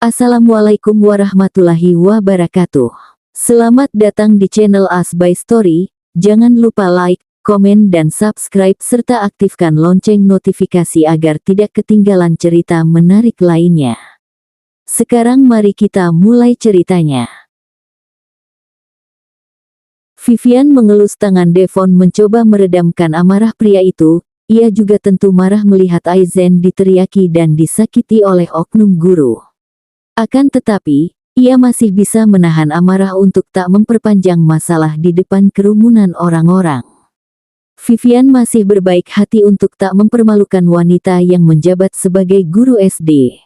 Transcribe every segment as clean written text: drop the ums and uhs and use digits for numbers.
Assalamualaikum warahmatullahi wabarakatuh. Selamat datang di channel As by Story. Jangan lupa like, komen dan subscribe serta aktifkan lonceng notifikasi agar tidak ketinggalan cerita menarik lainnya. Sekarang mari kita mulai ceritanya. Vivian mengelus tangan Devon mencoba meredamkan amarah pria itu. Ia juga tentu marah melihat Aizen diteriaki dan disakiti oleh oknum guru. Akan tetapi, ia masih bisa menahan amarah untuk tak memperpanjang masalah di depan kerumunan orang-orang. Vivian masih berbaik hati untuk tak mempermalukan wanita yang menjabat sebagai guru SD.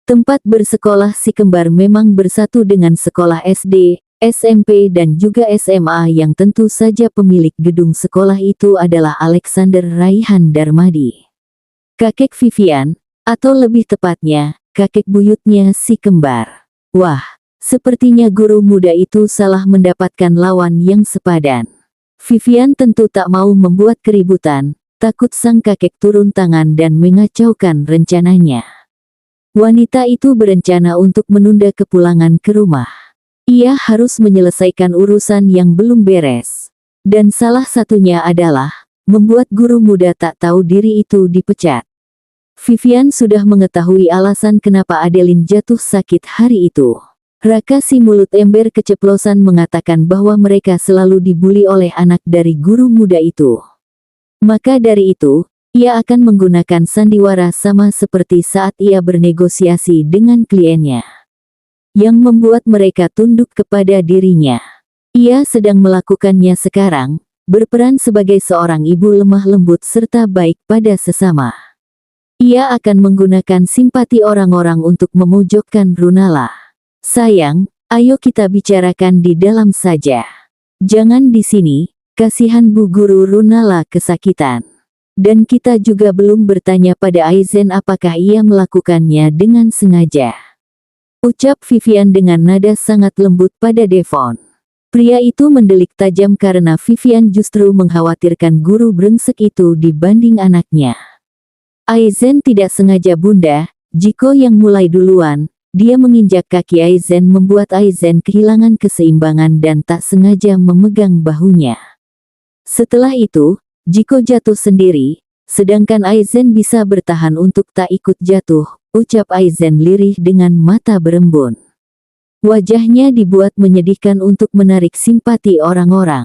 Tempat bersekolah si kembar memang bersatu dengan sekolah SD, SMP dan juga SMA yang tentu saja pemilik gedung sekolah itu adalah Alexander Raihan Darmadi. Kakek Vivian, atau lebih tepatnya, kakek buyutnya si kembar. Wah, sepertinya guru muda itu salah mendapatkan lawan yang sepadan. Vivian tentu tak mau membuat keributan, takut sang kakek turun tangan dan mengacaukan rencananya. Wanita itu berencana untuk menunda kepulangan ke rumah. Ia harus menyelesaikan urusan yang belum beres. Dan salah satunya adalah, membuat guru muda tak tahu diri itu dipecat. Vivian sudah mengetahui alasan kenapa Adeline jatuh sakit hari itu. Raka si mulut ember keceplosan mengatakan bahwa mereka selalu dibuli oleh anak dari guru muda itu. Maka dari itu, ia akan menggunakan sandiwara sama seperti saat ia bernegosiasi dengan kliennya. Yang membuat mereka tunduk kepada dirinya. Ia sedang melakukannya sekarang, berperan sebagai seorang ibu lemah lembut serta baik pada sesama. Ia akan menggunakan simpati orang-orang untuk memojokkan Runala. Sayang, ayo kita bicarakan di dalam saja. Jangan di sini, kasihan Bu Guru Runala kesakitan. Dan kita juga belum bertanya pada Aizen apakah ia melakukannya dengan sengaja. Ucap Vivian dengan nada sangat lembut pada Devon. Pria itu mendelik tajam karena Vivian justru mengkhawatirkan guru brengsek itu dibanding anaknya. Aizen tidak sengaja Bunda, Jiko yang mulai duluan, dia menginjak kaki Aizen membuat Aizen kehilangan keseimbangan dan tak sengaja memegang bahunya. Setelah itu, Jiko jatuh sendiri, sedangkan Aizen bisa bertahan untuk tak ikut jatuh, ucap Aizen lirih dengan mata berembun. Wajahnya dibuat menyedihkan untuk menarik simpati orang-orang.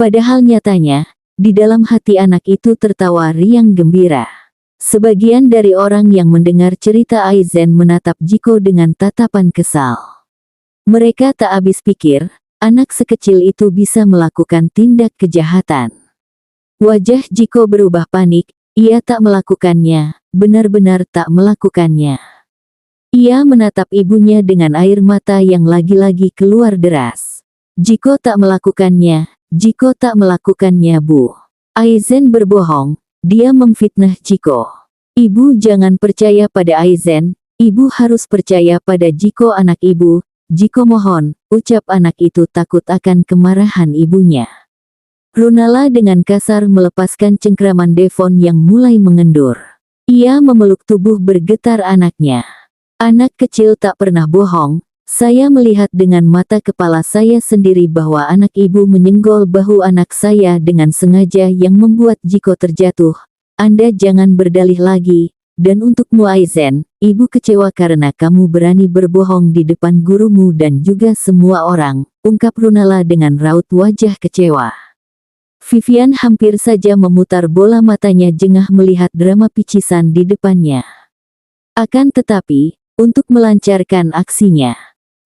Padahal nyatanya, di dalam hati anak itu tertawa riang gembira. Sebagian dari orang yang mendengar cerita Aizen menatap Jiko dengan tatapan kesal. Mereka tak habis pikir, anak sekecil itu bisa melakukan tindak kejahatan. Wajah Jiko berubah panik, ia tak melakukannya, benar-benar tak melakukannya. Ia menatap ibunya dengan air mata yang lagi-lagi keluar deras. Jiko tak melakukannya, Jiko tak melakukannya Bu. Aizen berbohong. Dia memfitnah Jiko. Ibu jangan percaya pada Aizen, ibu harus percaya pada Jiko anak ibu. Jiko mohon, ucap anak itu takut akan kemarahan ibunya. Runala dengan kasar melepaskan cengkraman Devon yang mulai mengendur. Ia memeluk tubuh bergetar anaknya. Anak kecil tak pernah bohong. Saya melihat dengan mata kepala saya sendiri bahwa anak ibu menyenggol bahu anak saya dengan sengaja yang membuat Jiko terjatuh. Anda jangan berdalih lagi, dan untukmu Aizen, ibu kecewa karena kamu berani berbohong di depan gurumu dan juga semua orang, ungkap Runala dengan raut wajah kecewa. Vivian hampir saja memutar bola matanya jengah melihat drama picisan di depannya. Akan tetapi, untuk melancarkan aksinya,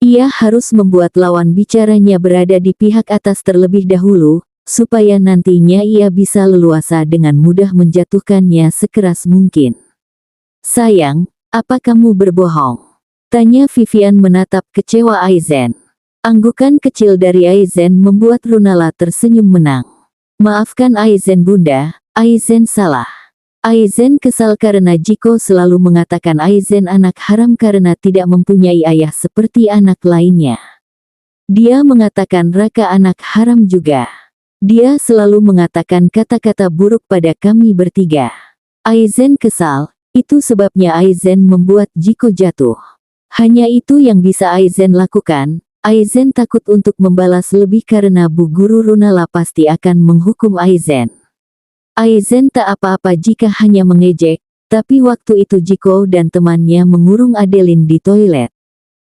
ia harus membuat lawan bicaranya berada di pihak atas terlebih dahulu, supaya nantinya ia bisa leluasa dengan mudah menjatuhkannya sekeras mungkin. Sayang, apa kamu berbohong? Tanya Vivian menatap kecewa Aizen. Anggukan kecil dari Aizen membuat Runala tersenyum menang. Maafkan Aizen Bunda, Aizen salah. Aizen kesal karena Jiko selalu mengatakan Aizen anak haram karena tidak mempunyai ayah seperti anak lainnya. Dia mengatakan Raka anak haram juga. Dia selalu mengatakan kata-kata buruk pada kami bertiga. Aizen kesal, itu sebabnya Aizen membuat Jiko jatuh. Hanya itu yang bisa Aizen lakukan. Aizen takut untuk membalas lebih karena Bu Guru Runala pasti akan menghukum Aizen. Aizen tak apa-apa jika hanya mengejek, tapi waktu itu Jiko dan temannya mengurung Adeline di toilet.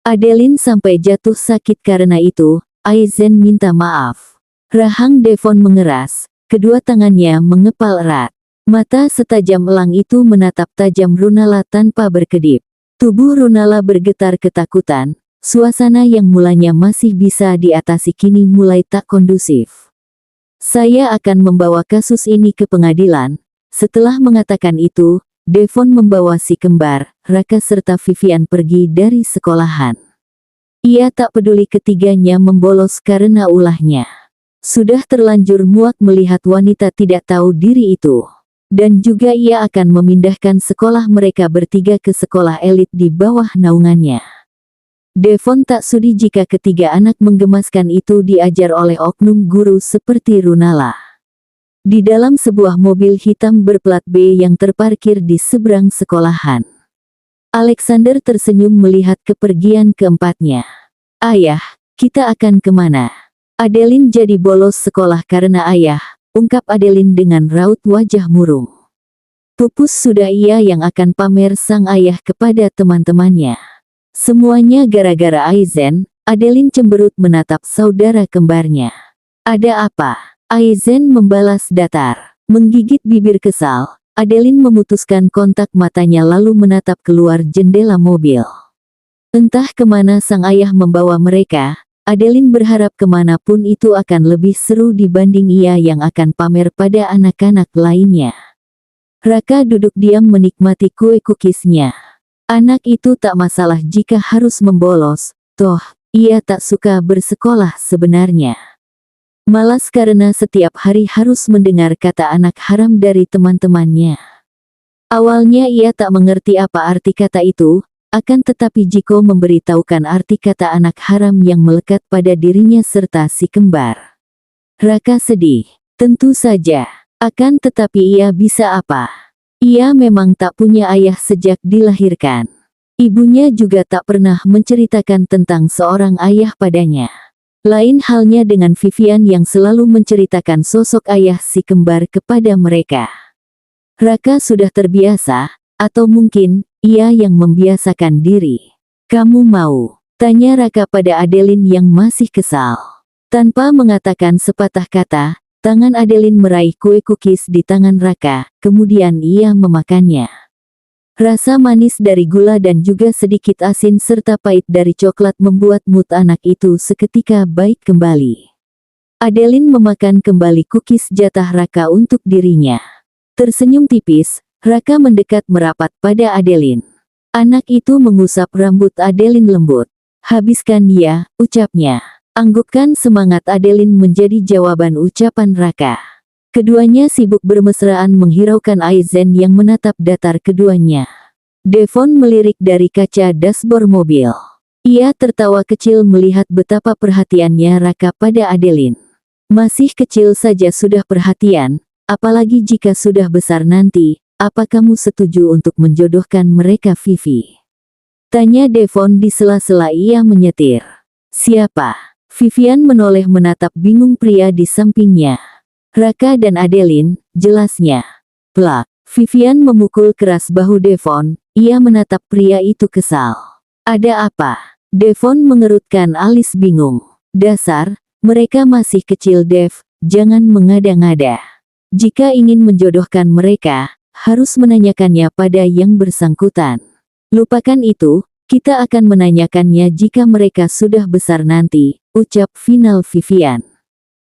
Adeline sampai jatuh sakit karena itu. Aizen minta maaf. Rahang Devon mengeras, kedua tangannya mengepal erat. Mata setajam elang itu menatap tajam Runala tanpa berkedip. Tubuh Runala bergetar ketakutan. Suasana yang mulanya masih bisa diatasi kini mulai tak kondusif. Saya akan membawa kasus ini ke pengadilan. Setelah mengatakan itu, Devon membawa si kembar, Raka serta Vivian pergi dari sekolahan. Ia tak peduli ketiganya membolos karena ulahnya. Sudah terlanjur muak melihat wanita tidak tahu diri itu. Dan juga ia akan memindahkan sekolah mereka bertiga ke sekolah elit di bawah naungannya. Devon tak sudi jika ketiga anak menggemaskan itu diajar oleh oknum guru seperti Runala. Di dalam sebuah mobil hitam berplat B yang terparkir di seberang sekolahan. Alexander tersenyum melihat kepergian keempatnya. Ayah, kita akan kemana? Adeline jadi bolos sekolah karena ayah, ungkap Adeline dengan raut wajah murung. Pupus sudah ia yang akan pamer sang ayah kepada teman-temannya. Semuanya gara-gara Aizen. Adeline cemberut menatap saudara kembarnya. Ada apa? Aizen membalas datar. Menggigit bibir kesal, Adeline memutuskan kontak matanya lalu menatap keluar jendela mobil. Entah kemana sang ayah membawa mereka, Adeline berharap kemanapun itu akan lebih seru dibanding ia yang akan pamer pada anak-anak lainnya. Raka duduk diam menikmati kue cookiesnya. Anak itu tak masalah jika harus membolos, toh, ia tak suka bersekolah sebenarnya. Malas karena setiap hari harus mendengar kata anak haram dari teman-temannya. Awalnya ia tak mengerti apa arti kata itu, akan tetapi Jiko memberitahukan arti kata anak haram yang melekat pada dirinya serta si kembar. Raka sedih. Tentu saja. Akan tetapi ia bisa apa? Ia memang tak punya ayah sejak dilahirkan. Ibunya juga tak pernah menceritakan tentang seorang ayah padanya. Lain halnya dengan Vivian yang selalu menceritakan sosok ayah si kembar kepada mereka. Raka sudah terbiasa, atau mungkin, ia yang membiasakan diri. Kamu mau? Tanya Raka pada Adeline yang masih kesal. Tanpa mengatakan sepatah kata, tangan Adeline meraih kue cookies di tangan Raka, kemudian ia memakannya. Rasa manis dari gula dan juga sedikit asin serta pahit dari coklat membuat mood anak itu seketika baik kembali. Adeline memakan kembali cookies jatah Raka untuk dirinya. Tersenyum tipis, Raka mendekat merapat pada Adeline. Anak itu mengusap rambut Adeline lembut. Habiskan ya, ucapnya. Anggukkan semangat Adeline menjadi jawaban ucapan Raka. Keduanya sibuk bermesraan menghiraukan Aizen yang menatap datar keduanya. Devon melirik dari kaca dashboard mobil. Ia tertawa kecil melihat betapa perhatiannya Raka pada Adeline. Masih kecil saja sudah perhatian, apalagi jika sudah besar nanti, apa kamu setuju untuk menjodohkan mereka Vivi? Tanya Devon di sela-sela ia menyetir. Siapa? Vivian menoleh menatap bingung pria di sampingnya. Raka dan Adeline, jelasnya. Plak. Vivian memukul keras bahu Devon, ia menatap pria itu kesal. Ada apa? Devon mengerutkan alis bingung. Dasar, mereka masih kecil Dev, jangan mengada-ngada. Jika ingin menjodohkan mereka, harus menanyakannya pada yang bersangkutan. Lupakan itu, kita akan menanyakannya jika mereka sudah besar nanti, ucap final Vivian.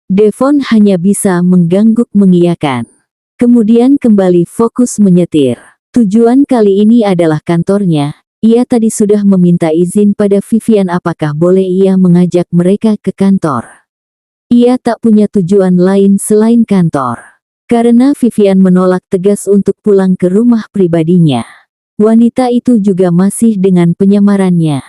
Devon hanya bisa mengangguk mengiyakan. Kemudian kembali fokus menyetir. Tujuan kali ini adalah kantornya. Ia tadi sudah meminta izin pada Vivian apakah boleh ia mengajak mereka ke kantor. Ia tak punya tujuan lain selain kantor. Karena Vivian menolak tegas untuk pulang ke rumah pribadinya. Wanita itu juga masih dengan penyamarannya.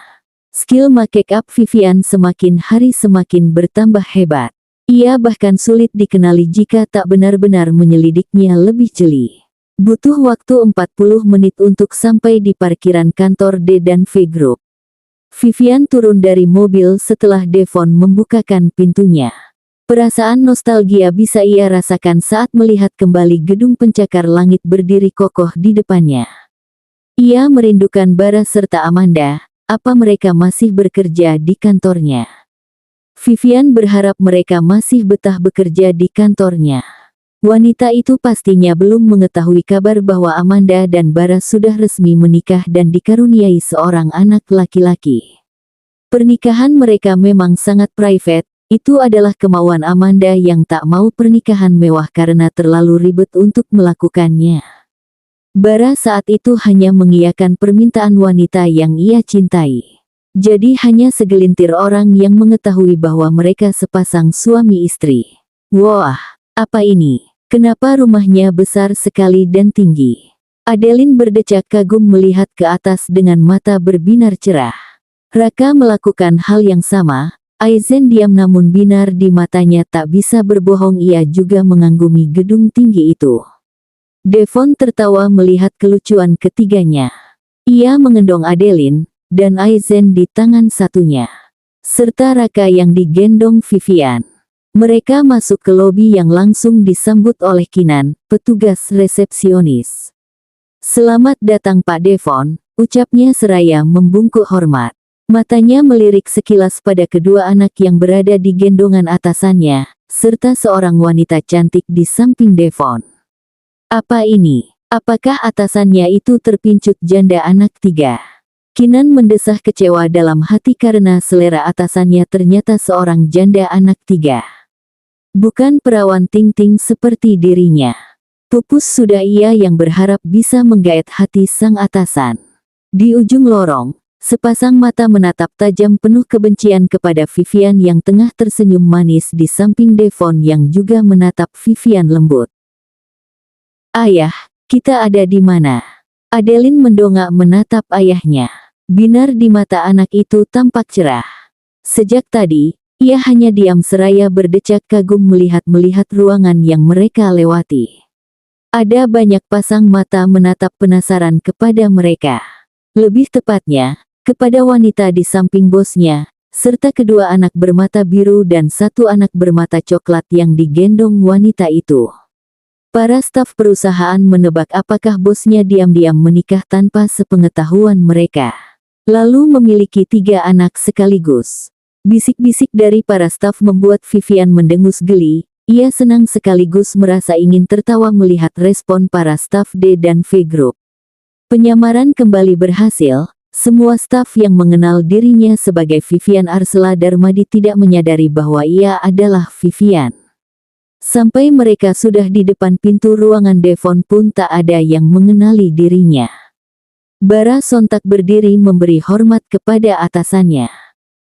Skill make up Vivian semakin hari semakin bertambah hebat. Ia bahkan sulit dikenali jika tak benar-benar menyelidiknya lebih jeli. Butuh waktu 40 menit untuk sampai di parkiran kantor D dan V Group. Vivian turun dari mobil setelah Devon membukakan pintunya. Perasaan nostalgia bisa ia rasakan saat melihat kembali gedung pencakar langit berdiri kokoh di depannya. Ia merindukan Bara serta Amanda. Apa mereka masih bekerja di kantornya? Vivian berharap mereka masih betah bekerja di kantornya. Wanita itu pastinya belum mengetahui kabar bahwa Amanda dan Bara sudah resmi menikah dan dikaruniai seorang anak laki-laki. Pernikahan mereka memang sangat private. Itu adalah kemauan Amanda yang tak mau pernikahan mewah karena terlalu ribet untuk melakukannya. Bara saat itu hanya mengiyakan permintaan wanita yang ia cintai. Jadi hanya segelintir orang yang mengetahui bahwa mereka sepasang suami istri. Wah, apa ini? Kenapa rumahnya besar sekali dan tinggi? Adeline berdecak kagum melihat ke atas dengan mata berbinar cerah. Raka melakukan hal yang sama. Aizen diam namun binar di matanya tak bisa berbohong, ia juga mengagumi gedung tinggi itu. Devon tertawa melihat kelucuan ketiganya. Ia mengendong Adeline, dan Aizen di tangan satunya. Serta Raka yang digendong Vivian. Mereka masuk ke lobi yang langsung disambut oleh Kinan, petugas resepsionis. "Selamat datang Pak Devon," ucapnya seraya membungkuk hormat. Matanya melirik sekilas pada kedua anak yang berada di gendongan atasannya, serta seorang wanita cantik di samping Devon. Apa ini? Apakah atasannya itu terpincut janda anak tiga? Kinan mendesah kecewa dalam hati karena selera atasannya ternyata seorang janda anak tiga. Bukan perawan ting-ting seperti dirinya. Pupus sudah ia yang berharap bisa menggait hati sang atasan. Di ujung lorong, sepasang mata menatap tajam penuh kebencian kepada Vivian yang tengah tersenyum manis di samping Devon yang juga menatap Vivian lembut. "Ayah, kita ada di mana?" Adeline mendongak menatap ayahnya. Binar di mata anak itu tampak cerah. Sejak tadi, ia hanya diam seraya berdecak kagum melihat ruangan yang mereka lewati. Ada banyak pasang mata menatap penasaran kepada mereka. Lebih tepatnya, kepada wanita di samping bosnya, serta kedua anak bermata biru dan satu anak bermata coklat yang digendong wanita itu. Para staf perusahaan menebak apakah bosnya diam-diam menikah tanpa sepengetahuan mereka. Lalu memiliki 3 anak sekaligus. Bisik-bisik dari para staf membuat Vivian mendengus geli. Ia senang sekaligus merasa ingin tertawa melihat respon para staf D dan V Group. Penyamaran kembali berhasil. Semua staf yang mengenal dirinya sebagai Vivian Arsela Darmadi tidak menyadari bahwa ia adalah Vivian. Sampai mereka sudah di depan pintu ruangan Devon pun tak ada yang mengenali dirinya. Bara sontak berdiri memberi hormat kepada atasannya.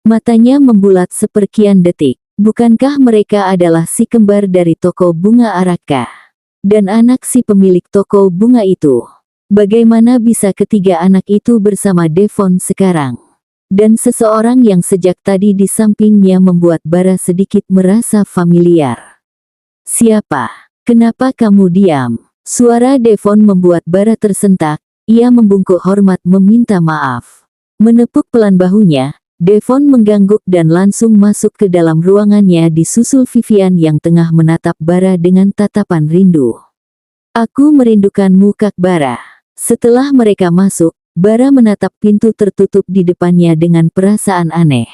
Matanya membulat seperkian detik. Bukankah mereka adalah si kembar dari toko bunga Araka? Dan anak si pemilik toko bunga itu? Bagaimana bisa ketiga anak itu bersama Devon sekarang? Dan seseorang yang sejak tadi di sampingnya membuat Bara sedikit merasa familiar. "Siapa? Kenapa kamu diam?" Suara Devon membuat Bara tersentak. Ia membungkuk hormat meminta maaf. Menepuk pelan bahunya, Devon mengangguk dan langsung masuk ke dalam ruangannya disusul Vivian yang tengah menatap Bara dengan tatapan rindu. "Aku merindukanmu Kak Bara." Setelah mereka masuk, Bara menatap pintu tertutup di depannya dengan perasaan aneh.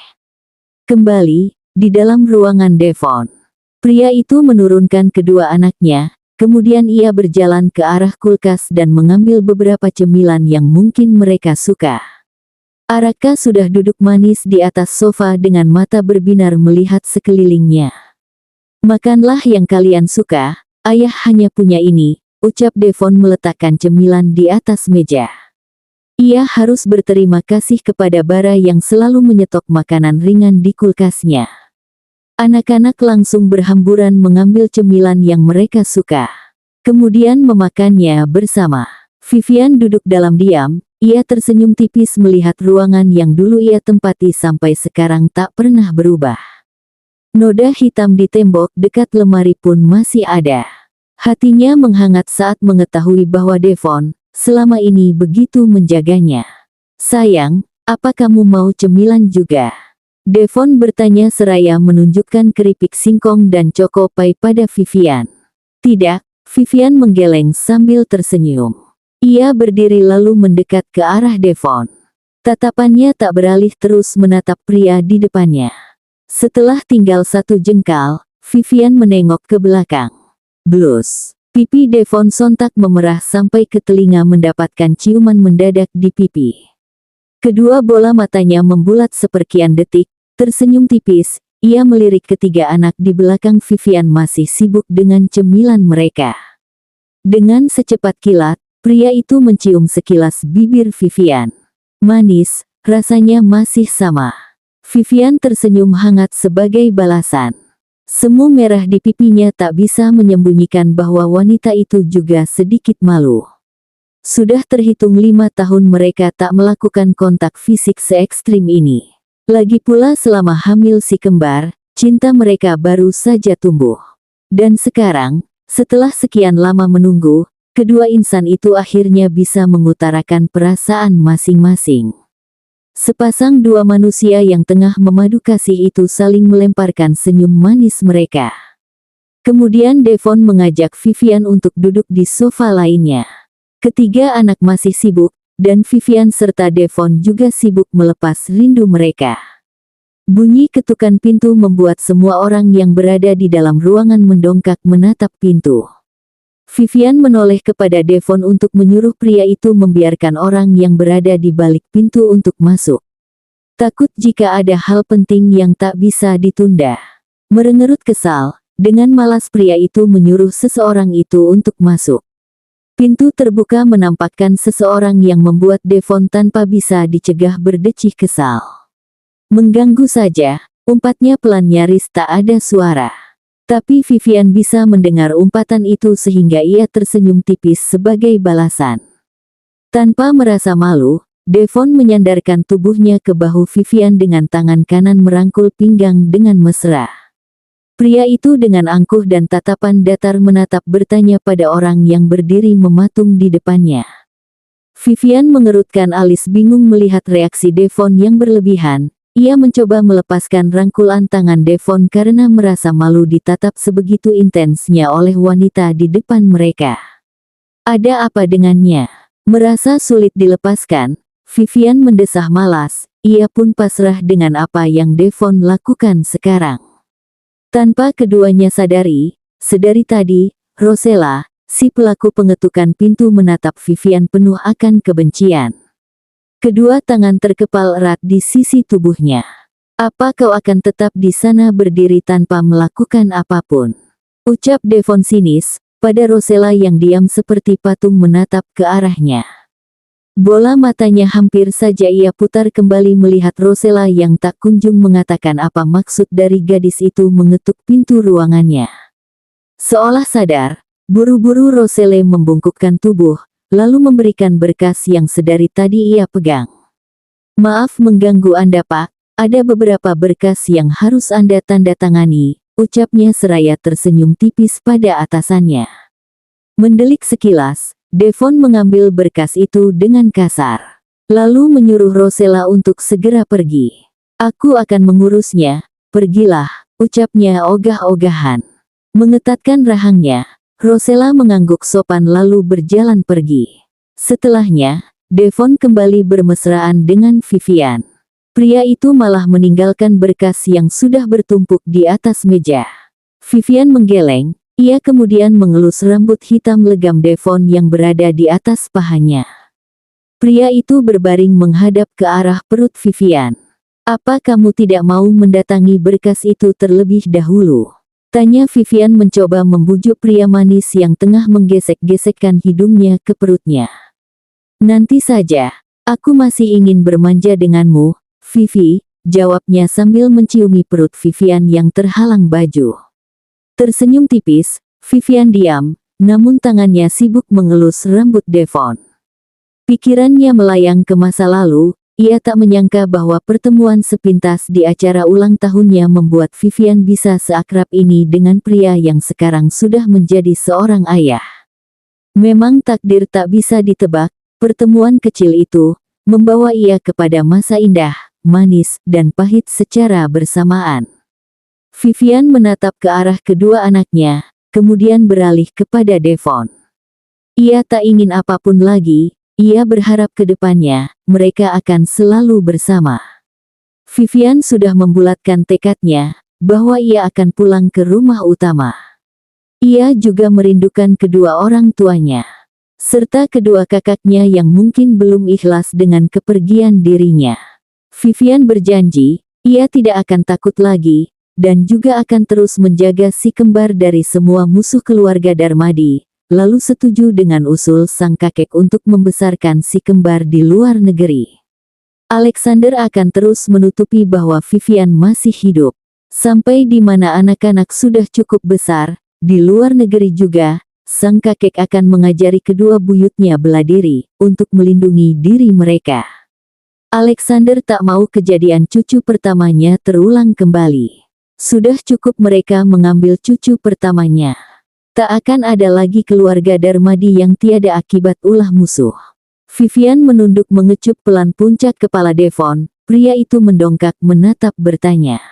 Kembali, di dalam ruangan Devon. Pria itu menurunkan kedua anaknya, kemudian ia berjalan ke arah kulkas dan mengambil beberapa cemilan yang mungkin mereka suka. Araka sudah duduk manis di atas sofa dengan mata berbinar melihat sekelilingnya. "Makanlah yang kalian suka, ayah hanya punya ini," ucap Devon meletakkan cemilan di atas meja. Ia harus berterima kasih kepada Bara yang selalu menyetok makanan ringan di kulkasnya. Anak-anak langsung berhamburan mengambil cemilan yang mereka suka. Kemudian memakannya bersama. Vivian duduk dalam diam, ia tersenyum tipis melihat ruangan yang dulu ia tempati sampai sekarang tak pernah berubah. Noda hitam di tembok dekat lemari pun masih ada. Hatinya menghangat saat mengetahui bahwa Devon selama ini begitu menjaganya. "Sayang, Apa kamu mau cemilan juga? Devon bertanya seraya menunjukkan keripik singkong dan choco pie pada Vivian. Tidak, Vivian menggeleng sambil tersenyum. Ia berdiri lalu mendekat ke arah Devon. Tatapannya tak beralih terus menatap pria di depannya. Setelah tinggal satu jengkal, Vivian menengok ke belakang. Blus. Pipi Devon sontak memerah sampai ke telinga mendapatkan ciuman mendadak di pipi. Kedua bola matanya membulat seperkian detik, tersenyum tipis, ia melirik ketiga anak di belakang Vivian masih sibuk dengan cemilan mereka. Dengan secepat kilat, pria itu mencium sekilas bibir Vivian. Manis, rasanya masih sama. Vivian tersenyum hangat sebagai balasan. Semu merah di pipinya tak bisa menyembunyikan bahwa wanita itu juga sedikit malu. Sudah terhitung 5 tahun mereka tak melakukan kontak fisik se-ekstrim ini. Lagi pula selama hamil si kembar, cinta mereka baru saja tumbuh. Dan sekarang, setelah sekian lama menunggu, kedua insan itu akhirnya bisa mengutarakan perasaan masing-masing. Sepasang dua manusia yang tengah memadu kasih itu saling melemparkan senyum manis mereka. Kemudian Devon mengajak Vivian untuk duduk di sofa lainnya. Ketiga anak masih sibuk, dan Vivian serta Devon juga sibuk melepas rindu mereka. Bunyi ketukan pintu membuat semua orang yang berada di dalam ruangan mendongkak menatap pintu. Vivian menoleh kepada Devon untuk menyuruh pria itu membiarkan orang yang berada di balik pintu untuk masuk. Takut jika ada hal penting yang tak bisa ditunda. Merengerut kesal, dengan malas pria itu menyuruh seseorang itu untuk masuk. Pintu terbuka menampakkan seseorang yang membuat Devon tanpa bisa dicegah berdecih kesal. Mengganggu saja, umpatnya pelan nyaris tak ada suara. Tapi Vivian bisa mendengar umpatan itu sehingga ia tersenyum tipis sebagai balasan. Tanpa merasa malu, Devon menyandarkan tubuhnya ke bahu Vivian dengan tangan kanan merangkul pinggang dengan mesra. Pria itu dengan angkuh dan tatapan datar menatap bertanya pada orang yang berdiri mematung di depannya. Vivian mengerutkan alis bingung melihat reaksi Devon yang berlebihan. Ia mencoba melepaskan rangkulan tangan Devon karena merasa malu ditatap sebegitu intensnya oleh wanita di depan mereka. Ada apa dengannya? Merasa sulit dilepaskan, Vivian mendesah malas, ia pun pasrah dengan apa yang Devon lakukan sekarang. Tanpa keduanya sadari, sedari tadi, Rosella, si pelaku pengetukan pintu menatap Vivian penuh akan kebencian. Kedua tangan terkepal erat di sisi tubuhnya. Apa kau akan tetap di sana berdiri tanpa melakukan apapun? Ucap Devon sinis, pada Rosella yang diam seperti patung menatap ke arahnya. Bola matanya hampir saja ia putar kembali melihat Rosella yang tak kunjung mengatakan apa maksud dari gadis itu mengetuk pintu ruangannya. Seolah sadar, buru-buru Rosella membungkukkan tubuh, lalu memberikan berkas yang sedari tadi ia pegang. Maaf mengganggu Anda Pak, ada beberapa berkas yang harus Anda tanda tangani, ucapnya seraya tersenyum tipis pada atasannya. Mendelik sekilas, Devon mengambil berkas itu dengan kasar. Lalu menyuruh Rosella untuk segera pergi. Aku akan mengurusnya, pergilah, ucapnya ogah-ogahan. Mengetatkan rahangnya, Rosella mengangguk sopan lalu berjalan pergi. Setelahnya, Devon kembali bermesraan dengan Vivian. Pria itu malah meninggalkan berkas yang sudah bertumpuk di atas meja. Vivian menggeleng, ia kemudian mengelus rambut hitam legam Devon yang berada di atas pahanya. Pria itu berbaring menghadap ke arah perut Vivian. Apa kamu tidak mau mendatangi berkas itu terlebih dahulu? Tanya Vivian mencoba membujuk pria manis yang tengah menggesek-gesekkan hidungnya ke perutnya. Nanti saja, aku masih ingin bermanja denganmu, Vivi, jawabnya sambil menciumi perut Vivian yang terhalang baju. Tersenyum tipis, Vivian diam, namun tangannya sibuk mengelus rambut Devon. Pikirannya melayang ke masa lalu. Ia tak menyangka bahwa pertemuan sepintas di acara ulang tahunnya membuat Vivian bisa seakrab ini dengan pria yang sekarang sudah menjadi seorang ayah. Memang takdir tak bisa ditebak, pertemuan kecil itu membawa ia kepada masa indah, manis, dan pahit secara bersamaan. Vivian menatap ke arah kedua anaknya, kemudian beralih kepada Devon. Ia tak ingin apapun lagi, ia berharap ke depannya, mereka akan selalu bersama. Vivian sudah membulatkan tekadnya, bahwa ia akan pulang ke rumah utama. Ia juga merindukan kedua orang tuanya, serta kedua kakaknya yang mungkin belum ikhlas dengan kepergian dirinya. Vivian berjanji, ia tidak akan takut lagi, dan juga akan terus menjaga si kembar dari semua musuh keluarga Darmadi, lalu setuju dengan usul sang kakek untuk membesarkan si kembar di luar negeri. Alexander akan terus menutupi bahwa Vivian masih hidup, sampai di mana anak-anak sudah cukup besar, di luar negeri juga, sang kakek akan mengajari kedua buyutnya bela diri, untuk melindungi diri mereka. Alexander tak mau kejadian cucu pertamanya terulang kembali. Sudah cukup mereka mengambil cucu pertamanya. Tak akan ada lagi keluarga Darmadi yang tiada akibat ulah musuh. Vivian menunduk mengecup pelan puncak kepala Devon, pria itu mendongkak menatap bertanya.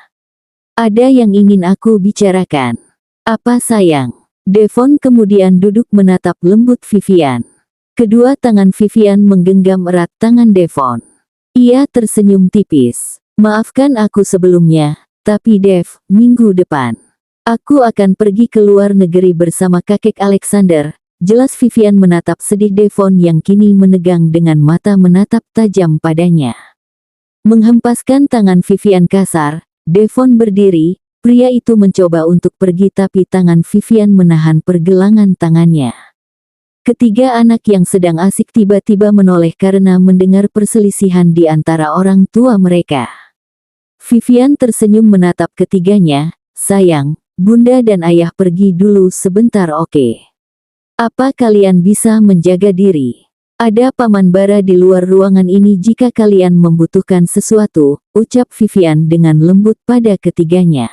Ada yang ingin aku bicarakan. Apa sayang? Devon kemudian duduk menatap lembut Vivian. Kedua tangan Vivian menggenggam erat tangan Devon. Ia tersenyum tipis. Maafkan aku sebelumnya. Tapi Dev, minggu depan, aku akan pergi ke luar negeri bersama kakek Alexander. Jelas Vivian menatap sedih Devon yang kini menegang dengan mata menatap tajam padanya. Menghempaskan tangan Vivian kasar, Devon berdiri, pria itu mencoba untuk pergi tapi tangan Vivian menahan pergelangan tangannya. Ketiga anak yang sedang asik tiba-tiba menoleh karena mendengar perselisihan di antara orang tua mereka. Vivian tersenyum menatap ketiganya, sayang, bunda dan ayah pergi dulu sebentar oke? Apa kalian bisa menjaga diri? Ada Paman Bara di luar ruangan ini jika kalian membutuhkan sesuatu, ucap Vivian dengan lembut pada ketiganya.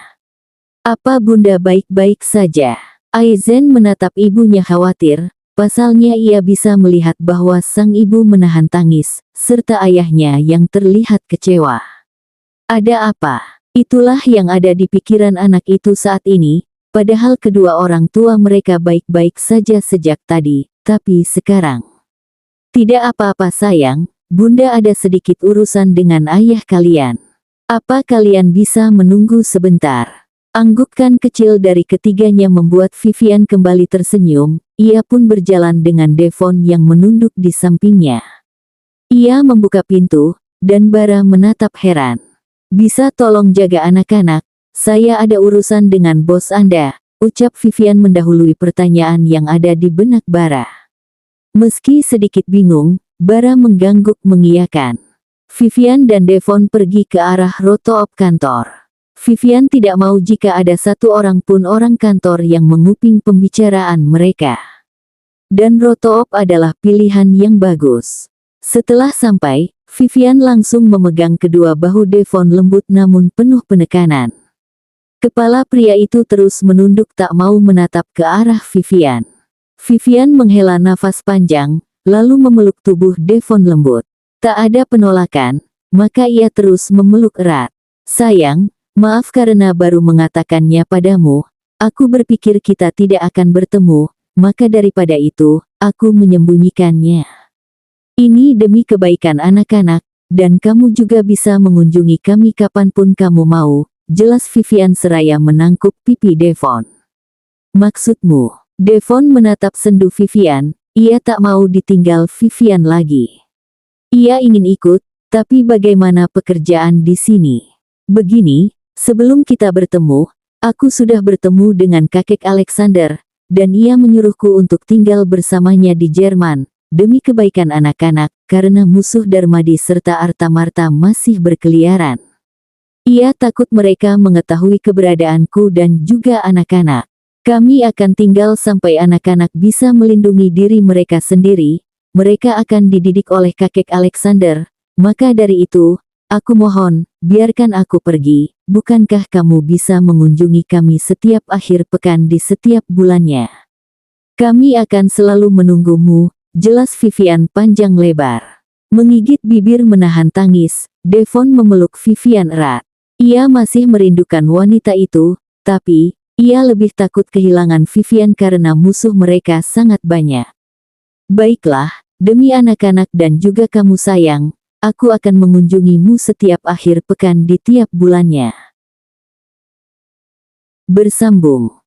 Apa bunda baik-baik saja? Aizen menatap ibunya khawatir, pasalnya ia bisa melihat bahwa sang ibu menahan tangis, serta ayahnya yang terlihat kecewa. Ada apa? Itulah yang ada di pikiran anak itu saat ini, padahal kedua orang tua mereka baik-baik saja sejak tadi, tapi sekarang. Tidak apa-apa sayang, bunda ada sedikit urusan dengan ayah kalian. Apa kalian bisa menunggu sebentar? Anggukan kecil dari ketiganya membuat Vivian kembali tersenyum, ia pun berjalan dengan Devon yang menunduk di sampingnya. Ia membuka pintu, dan Bara menatap heran. Bisa tolong jaga anak-anak, saya ada urusan dengan bos Anda, ucap Vivian mendahului pertanyaan yang ada di benak Bara. Meski sedikit bingung, Bara mengangguk mengiyakan. Vivian dan Devon pergi ke arah rotoop kantor. Vivian tidak mau jika ada satu orang pun orang kantor yang menguping pembicaraan mereka. Dan rotoop adalah pilihan yang bagus. Setelah sampai, Vivian langsung memegang kedua bahu Devon lembut namun penuh penekanan. Kepala pria itu terus menunduk tak mau menatap ke arah Vivian. Vivian menghela nafas panjang, lalu memeluk tubuh Devon lembut. Tak ada penolakan, maka ia terus memeluk erat. Sayang, maaf karena baru mengatakannya padamu, aku berpikir kita tidak akan bertemu, maka daripada itu, aku menyembunyikannya. Ini demi kebaikan anak-anak, dan kamu juga bisa mengunjungi kami kapanpun kamu mau, jelas Vivian seraya menangkup pipi Devon. Maksudmu? Devon menatap sendu Vivian, ia tak mau ditinggal Vivian lagi. Ia ingin ikut, tapi bagaimana pekerjaan di sini? Begini, sebelum kita bertemu, aku sudah bertemu dengan kakek Alexander, dan ia menyuruhku untuk tinggal bersamanya di Jerman. Demi kebaikan anak-anak, karena musuh Darmadi serta Artamarta masih berkeliaran. Ia takut mereka mengetahui keberadaanku dan juga anak-anak. Kami akan tinggal sampai anak-anak bisa melindungi diri mereka sendiri. Mereka akan dididik oleh kakek Alexander. Maka dari itu, aku mohon, biarkan aku pergi. Bukankah kamu bisa mengunjungi kami setiap akhir pekan di setiap bulannya? Kami akan selalu menunggumu. Jelas Vivian panjang lebar. Menggigit bibir menahan tangis, Devon memeluk Vivian erat. Ia masih merindukan wanita itu, tapi ia lebih takut kehilangan Vivian karena musuh mereka sangat banyak. Baiklah, demi anak-anak dan juga kamu sayang, aku akan mengunjungimu setiap akhir pekan di tiap bulannya. Bersambung.